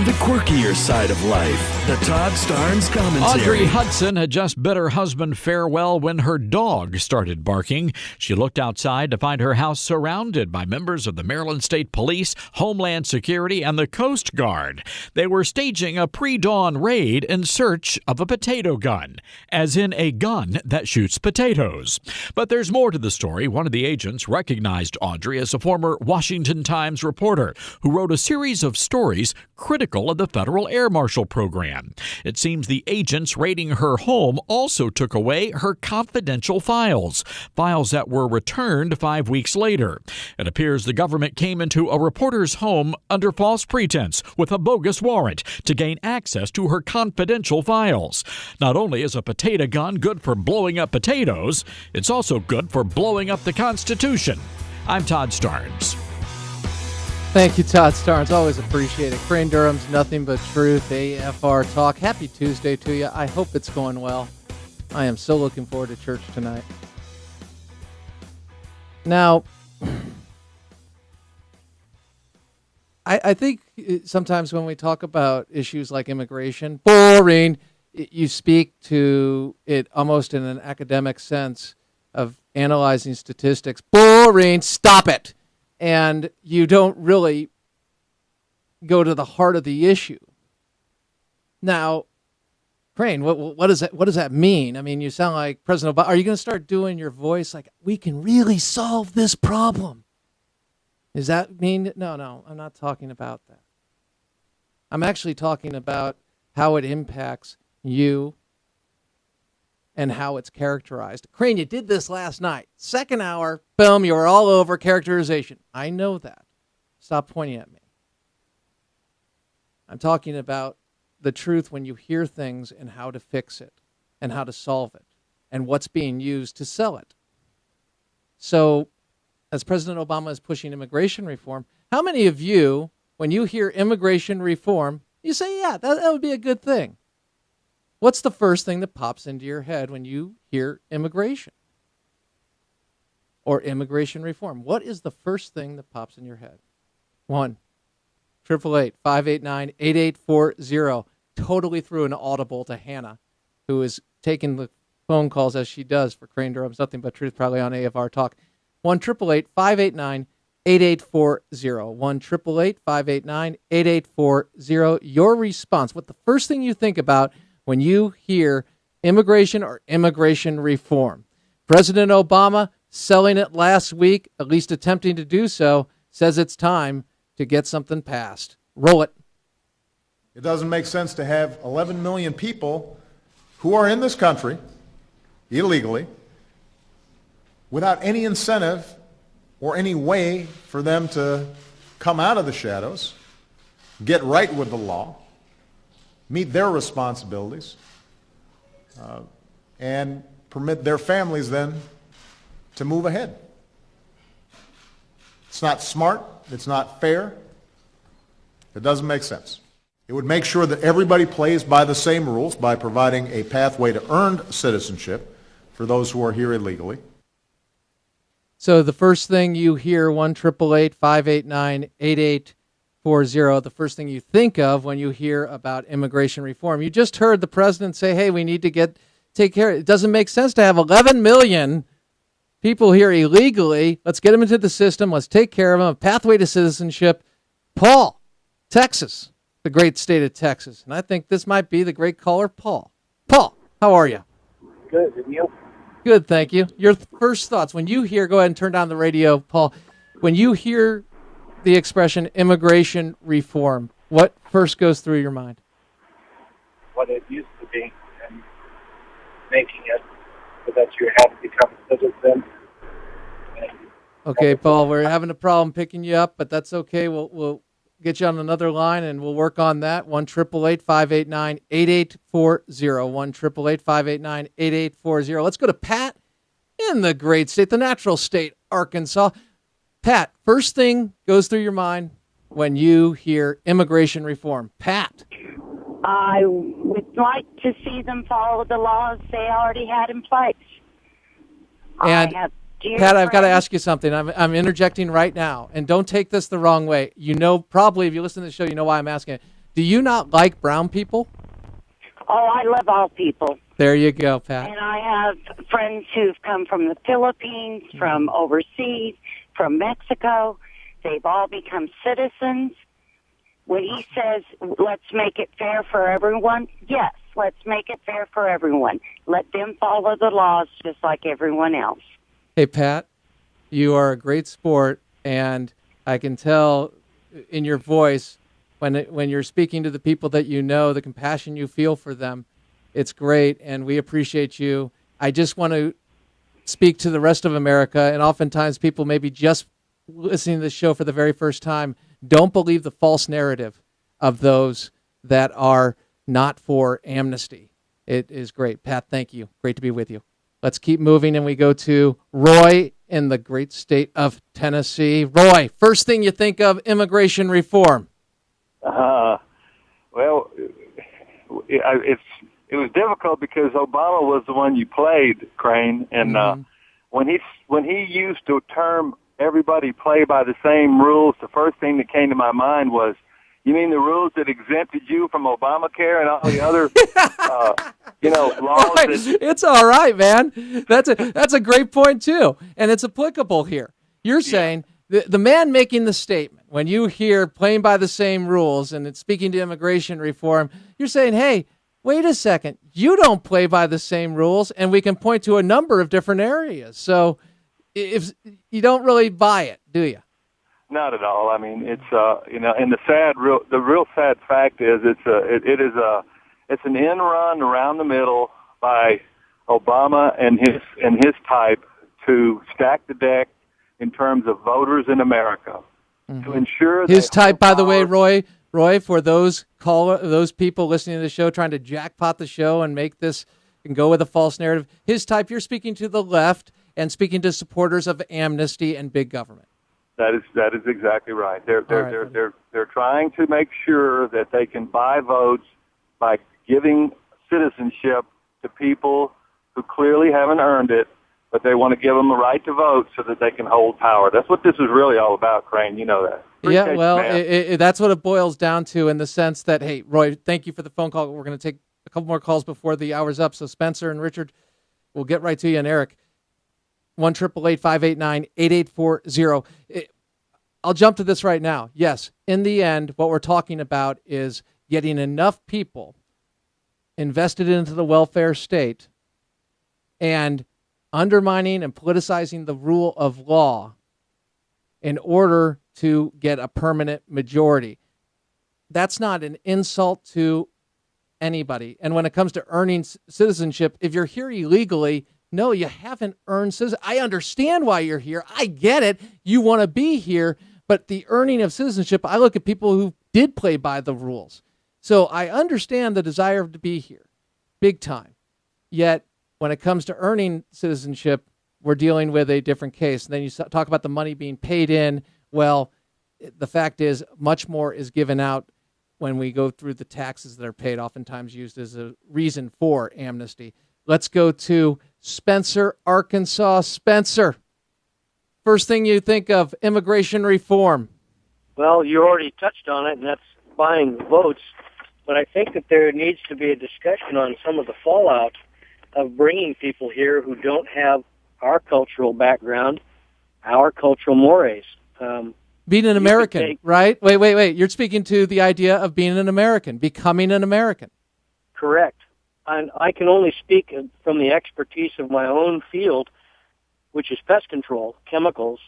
and the quirkier side of life. The Todd Starnes Commentary. Audrey Hudson had just bid her husband farewell when her dog started barking. She looked outside to find her house surrounded by members of the Maryland State Police, Homeland Security, and the Coast Guard. They were staging a pre-dawn raid in search of a potato gun, as in a gun that shoots potatoes. But there's more to the story. One of the agents recognized Audrey as a former Washington Times reporter who wrote a series of stories critical of the federal air marshal program. It seems the agents raiding her home also took away her confidential files that were returned 5 weeks later. It appears the government came into a reporter's home under false pretense with a bogus warrant to gain access to her confidential files. Not only is a potato gun good for blowing up potatoes, it's also good for blowing up the Constitution. I'm Todd Starnes. Thank you, Todd Starnes. Always appreciate it. Crane Durham's Nothing But Truth, AFR Talk. Happy Tuesday to you. I hope it's going well. I am so looking forward to church tonight. Now, I think sometimes when we talk about issues like immigration, boring, you speak to it almost in an academic sense of analyzing statistics. Boring, stop it. And you don't really go to the heart of the issue. Now, Crane, what does that mean? I mean, you sound like President Obama. Are you going to start doing your voice like, we can really solve this problem? Does that mean? No, I'm not talking about that. I'm actually talking about how it impacts you and how it's characterized. Crane, you did this last night. Second hour, boom, you were all over characterization. I know that. Stop pointing at me. I'm talking about the truth when you hear things and how to fix it and how to solve it and what's being used to sell it. So, as President Obama is pushing immigration reform, how many of you, when you hear immigration reform, you say, yeah, that would be a good thing? What's the first thing that pops into your head when you hear immigration or immigration reform? What is the first thing that pops in your head? 1-888-589-8840. Totally threw an audible to Hannah, who is taking the phone calls as she does for Crane Durham's Nothing But Truth, probably on AFR Talk. 1-888-589-8840. 1-888-589-8840. Your response. What the first thing you think about when you hear immigration or immigration reform? President Obama, selling it last week, at least attempting to do so, says it's time to get something passed. Roll it. It doesn't make sense to have 11 million people who are in this country illegally without any incentive or any way for them to come out of the shadows, get right with the law, meet their responsibilities, and permit their families then to move ahead. It's not smart. It's not fair. It doesn't make sense. It would make sure that everybody plays by the same rules by providing a pathway to earned citizenship for those who are here illegally. So the first thing you hear, 1-888-589-8840, the first thing you think of when you hear about immigration reform. You just heard the president say, hey, we need to take care. It doesn't make sense to have 11 million people here illegally. Let's get them into the system. Let's take care of them. A pathway to citizenship. Paul, Texas, the great state of Texas. And I think this might be the great caller, Paul. Paul, how are you? Good, and you? Good, thank you. Your first thoughts when you hear, go ahead and turn down the radio, Paul. When you hear the expression immigration reform, what first goes through your mind? What it used to be and making it so that you have to become a citizen. Okay, Paul, we're having a problem picking you up, but that's okay. We'll get you on another line, and we'll work on that. 1-888-589-8840. 1-888-589-8840. Let's go to Pat in the great state, the natural state, Arkansas. Pat, first thing goes through your mind when you hear immigration reform. Pat. I would like to see them follow the laws they already had in place. And Pat, I've got to ask you something. I'm interjecting right now, and don't take this the wrong way. You know, probably if you listen to the show, you know why I'm asking it. Do you not like brown people? Oh, I love all people. There you go, Pat. And I have friends who've come from the Philippines, from overseas, from Mexico. They've all become citizens. When he says, let's make it fair for everyone, yes, let's make it fair for everyone. Let them follow the laws just like everyone else. Hey, Pat, you are a great sport, and I can tell in your voice when you're speaking to the people that you know, the compassion you feel for them. It's great, and we appreciate you. I just want to speak to the rest of America, and oftentimes people maybe just listening to this show for the very first time, don't believe the false narrative of those that are not for amnesty. It is great. Pat, thank you. Great to be with you. Let's keep moving, and we go to Roy in the great state of Tennessee. Roy, first thing you think of immigration reform? Well, it was difficult because Obama was the one you played, Crane, and when he used the term "everybody play by the same rules," the first thing that came to my mind was, you mean the rules that exempted you from Obamacare and all the other, laws? Right. That... It's all right, man. That's a great point too, and it's applicable here. You're saying the man making the statement, when you hear playing by the same rules and it's speaking to immigration reform, you're saying, hey, wait a second, you don't play by the same rules, and we can point to a number of different areas. So if you don't really buy it, do you? Not at all. I mean, it's and the real sad fact is it's an end run around the middle by Obama and his type to stack the deck in terms of voters in America to ensure his type. By the way, Roy, for those people listening to the show trying to jackpot the show and make this and go with a false narrative, his type. You're speaking to the left and speaking to supporters of amnesty and big government. That is exactly right. They're trying to make sure that they can buy votes by giving citizenship to people who clearly haven't earned it, but they want to give them the right to vote so that they can hold power. That's what this is really all about, Crane. You know that. Yeah, well, that's what it boils down to, in the sense that, hey, Roy, thank you for the phone call. We're going to take a couple more calls before the hour's up. So Spencer and Richard, we'll get right to you, and Eric. 1-888-589-8840. I'll jump to this right now. Yes, in the end, what we're talking about is getting enough people invested into the welfare state and undermining and politicizing the rule of law in order to get a permanent majority. That's not an insult to anybody. And when it comes to earning citizenship, if you're here illegally, no, you haven't earned citizenship. I understand why you're here. I get it. You want to be here. But the earning of citizenship, I look at people who did play by the rules. So I understand the desire to be here, big time. Yet when it comes to earning citizenship, we're dealing with a different case. And then you talk about the money being paid in. Well, the fact is much more is given out when we go through the taxes that are paid, oftentimes used as a reason for amnesty. Let's go to Spencer, Arkansas. Spencer, first thing you think of immigration reform? Well, you already touched on it, and that's buying votes. But I think that there needs to be a discussion on some of the fallout of bringing people here who don't have our cultural background, our cultural mores. Being an American, right? Wait. You're speaking to the idea of being an American, becoming an American. Correct. And I can only speak from the expertise of my own field, which is pest control, chemicals,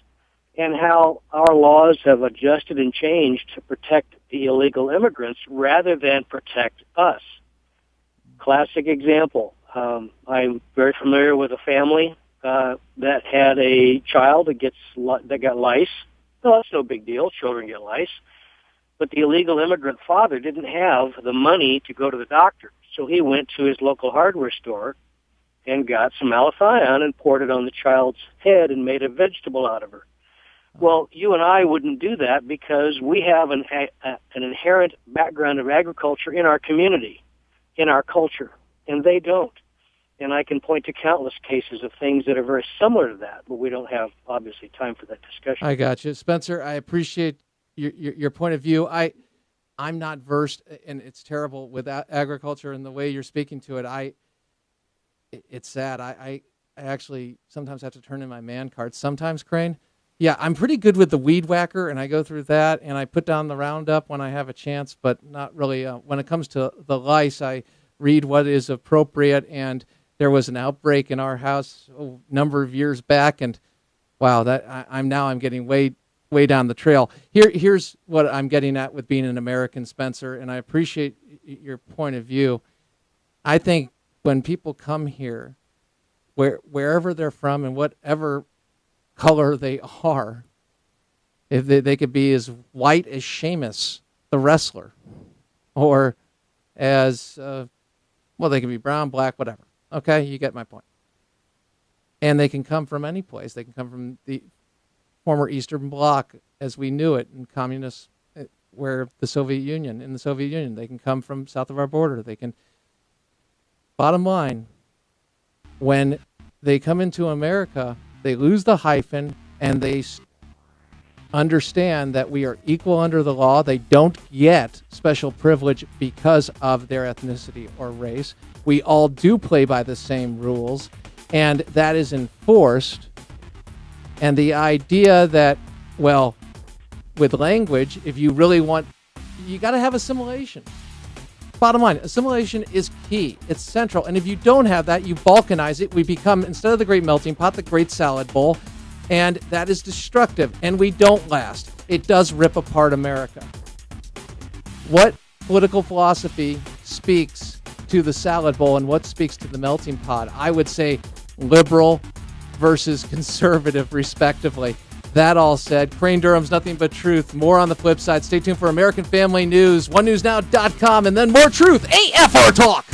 and how our laws have adjusted and changed to protect the illegal immigrants rather than protect us. Classic example. I'm very familiar with a family that had a child that got lice. Well, that's no big deal. Children get lice. But the illegal immigrant father didn't have the money to go to the doctor. So he went to his local hardware store and got some malathion and poured it on the child's head and made a vegetable out of her. Well, you and I wouldn't do that because we have an inherent background of agriculture in our community, in our culture, and they don't. And I can point to countless cases of things that are very similar to that, but we don't have, obviously, time for that discussion. I got you. Spencer, I appreciate your point of view. I'm not versed, and it's terrible with agriculture and the way you're speaking to it. It's sad. I actually sometimes have to turn in my man card. Sometimes, Crane. Yeah, I'm pretty good with the weed whacker, and I go through that, and I put down the Roundup when I have a chance, but not really. When it comes to the lice, I read what is appropriate, and there was an outbreak in our house a number of years back, and wow, I'm getting way down the trail. Here's what I'm getting at with being an American, Spencer, and I appreciate your point of view. I think when people come here, wherever they're from and whatever color they are, if they could be as white as Sheamus, the wrestler, or as, they can be brown, black, whatever. Okay, you get my point. And they can come from any place. They can come from the former Eastern Bloc as we knew it in communist, in the Soviet Union. They can come from south of our border. Bottom line, when they come into America, they lose the hyphen and they understand that we are equal under the law. They don't get special privilege because of their ethnicity or race. We all do play by the same rules, and that is enforced. And the idea that, with language, if you really want, you got to have assimilation. Bottom line, assimilation is key. It's central. And if you don't have that, you balkanize it. We become, instead of the great melting pot, the great salad bowl. And that is destructive. And we don't last. It does rip apart America. What political philosophy speaks to the salad bowl and what speaks to the melting pot? I would say liberal versus conservative, respectively. That all said, Crane Durham's Nothing But Truth. More on the flip side. Stay tuned for American Family News, onenewsnow.com, and then more truth. AFR Talk!